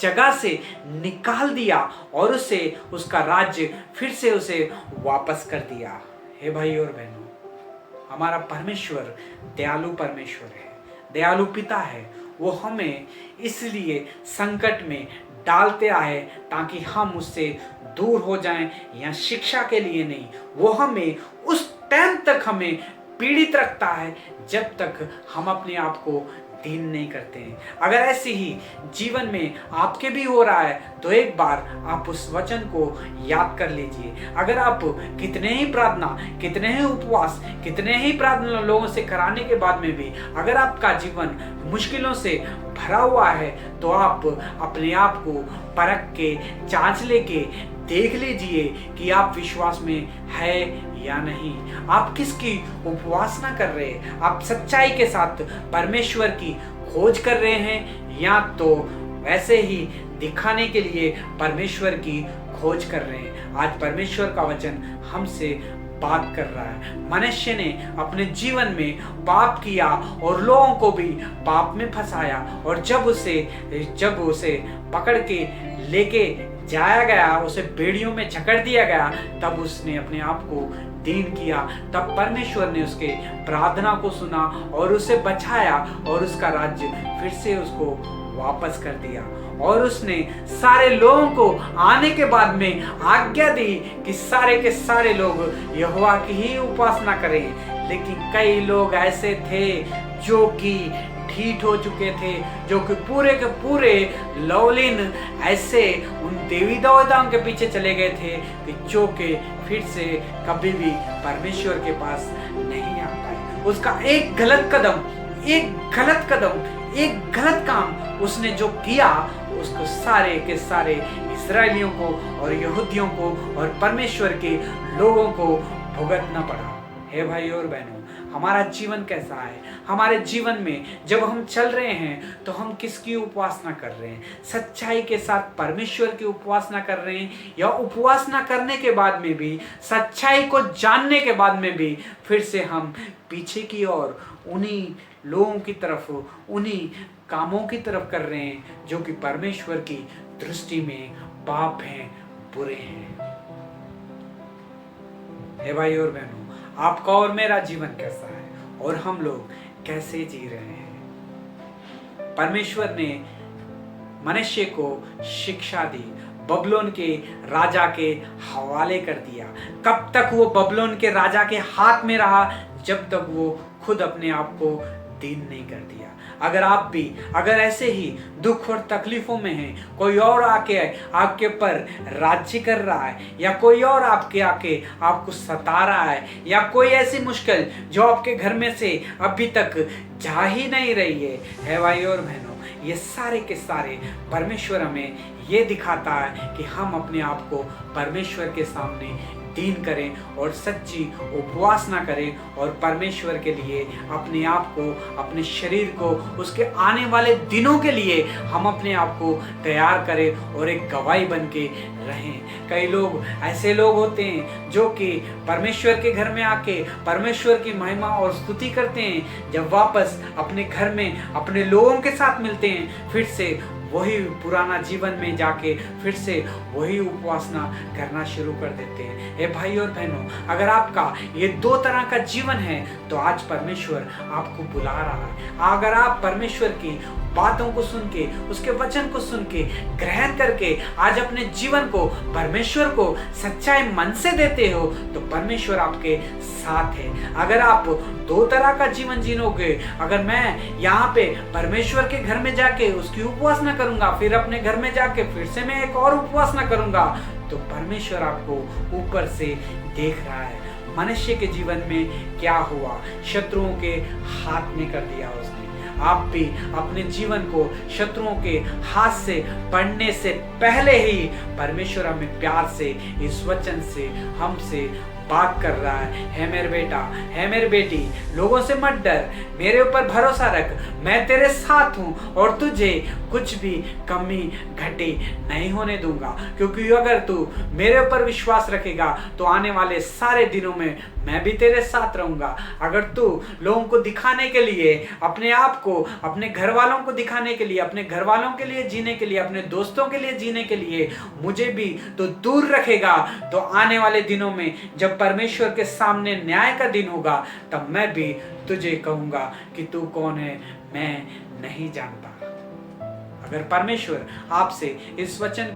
जगह से निकाल दिया और उसे उसका राज्य फिर से उसे वापस कर दिया। हे भाई और बहनों, हमारा परमेश्वर दयालु परमेश्वर है, दयालु पिता है। वो हमें इसलिए संकट में डालते आए ताकि हम उससे दूर हो जाएं, या शिक्षा के लिए नहीं। वो हमें उस टाइम तक हमें पीड़ित रखता है जब तक हम अपने आप को दीन नहीं करते हैं। अगर ऐसे ही जीवन में आपके भी हो रहा है तो एक बार आप उस वचन को याद कर लीजिए। अगर आप कितने ही प्रार्थना, कितने ही उपवास, कितने ही प्रार्थना लोगों से कराने के बाद में भी अगर आपका जीवन मुश्किलों से भरा हुआ है तो आप अपने आप को परख के, जांच लेके देख लीजिए कि आप विश्वास में है या नहीं। आप किसकी उपासना कर रहे हैं? आप सच्चाई के साथ परमेश्वर की खोज कर रहे हैं, या तो वैसे ही दिखाने के लिए परमेश्वर की खोज कर रहे हैं? आज परमेश्वर का वचन हमसे बात कर रहा है। मनुष्य ने अपने जीवन में पाप किया और लोगों को भी पाप में फंसाया, और जब उसे पकड़ के लेके जाया गया, उसे बेड़ियों में जकड़ दिया गया, तब उसने अपने आप को दीन किया। तब परमेश्वर ने उसके प्रार्थना को सुना और उसे बचाया और उसका राज्य फिर से उसको वापस कर दिया। और उसने सारे लोगों को आने के बाद में आज्ञा दी कि सारे के सारे लोग यहोवा की ही उपासना करें। लेकिन कई लोग ऐसे थे जो कि ठीक हो चुके थे, जो कि पूरे के पूरे लवलीन ऐसे उन देवी देवताओं के पीछे चले गए थे कि जो के फिर से कभी भी परमेश्वर के पास नहीं आ पाए। उसका एक गलत कदम, एक गलत काम उसने जो किया, उसको सारे के सारे इस्राएलियों को और यहूदियों को और परमेश्वर के लोगों को भुगतना पड़ा। हे भाई और बहनों, हमारा जीवन कैसा है? हमारे जीवन में जब हम चल रहे हैं तो हम किसकी उपासना कर रहे हैं? सच्चाई के साथ परमेश्वर की उपासना कर रहे हैं, या उपासना करने के बाद में भी, सच्चाई को जानने के बाद में भी फिर से हम पीछे की ओर उन्हीं लोगों की तरफ, उन्हीं कामों की तरफ कर रहे हैं जो कि परमेश्वर की दृष्टि में पाप हैं, बुरे हैं। हे भाई और बहनों, आपका और मेरा जीवन कैसा है और हम लोग कैसे जी रहे हैं? परमेश्वर ने मनुष्य को शिक्षा दी, बबलोन के राजा के हवाले कर दिया। कब तक वो बबलोन के राजा के हाथ में रहा? जब तक वो खुद अपने आप को दीन नहीं कर दिया। अगर आप भी अगर ऐसे ही दुख और तकलीफों में हैं, कोई और आके आपके पर राज्य कर रहा है, या कोई और आके आपको सता रहा है, या कोई ऐसी मुश्किल जो आपके घर में से अभी तक जा ही नहीं रही है भाई और बहनों, ये सारे के सारे परमेश्वर हमें ये दिखाता है कि हम अपने आप को परमेश्वर के सामने दीन करें और सच्ची उपासना करें, और परमेश्वर के लिए अपने आप को, अपने शरीर को, उसके आने वाले दिनों के लिए हम अपने आप को तैयार करें और एक गवाही बन के रहें। कई लोग ऐसे लोग होते हैं जो कि परमेश्वर के घर में आके परमेश्वर की महिमा और स्तुति करते हैं, जब वापस अपने घर में अपने लोगों के साथ मिलते हैं फिर से वही पुराना जीवन में जाके फिर से वही उपासना करना शुरू कर देते हैं। ए भाई और बहनों, अगर आपका ये दो तरह का जीवन है तो आज परमेश्वर आपको बुला रहा है। अगर आप परमेश्वर की बातों को सुन के, उसके वचन को सुन के, ग्रहण करके आज अपने जीवन को परमेश्वर को सच्चाई मन से देते हो तो परमेश्वर आपके साथ है। अगर आप दो तरह का जीवन जीनोगे, अगर मैं यहाँ पे परमेश्वर के घर में जाके उसकी उपासना करूंगा, फिर अपने घर में जाके फिर से मैं एक और उपासना करूंगा, तो परमेश्वर आपको ऊपर से देख रहा है। मनुष्य के जीवन में क्या हुआ? शत्रुओं के हाथ में कर दिया उसने। आप भी अपने जीवन को शत्रुओं के हाथ से पढ़ने से पहले ही परमेश्वर हमें प्यार से इस वचन से हमसे बात कर रहा है मेरे बेटा, है मेरी बेटी, लोगों से मत डर, मेरे ऊपर भरोसा रख, मैं तेरे साथ हूँ और तुझे कुछ भी कमी घटी नहीं होने दूंगा, क्योंकि अगर तू मेरे ऊपर विश्वास रखेगा तो आने वाले सारे दिनों में मैं भी तेरे साथ रहूंगा। अगर तू लोगों को दिखाने के लिए, अपने आप को, अपने घर वालों को दिखाने के लिए, अपने घर वालों के लिए जीने के लिए, अपने दोस्तों के लिए जीने के लिए मुझे भी तो दूर रखेगा, तो आने वाले दिनों में जब परमेश्वर के सामने न्याय का दिन होगा तब मैं भी तुझे कहूंगा कि तू कौन है, मैं नहीं जानता। अगर परमेश्वर आपसे इस वचन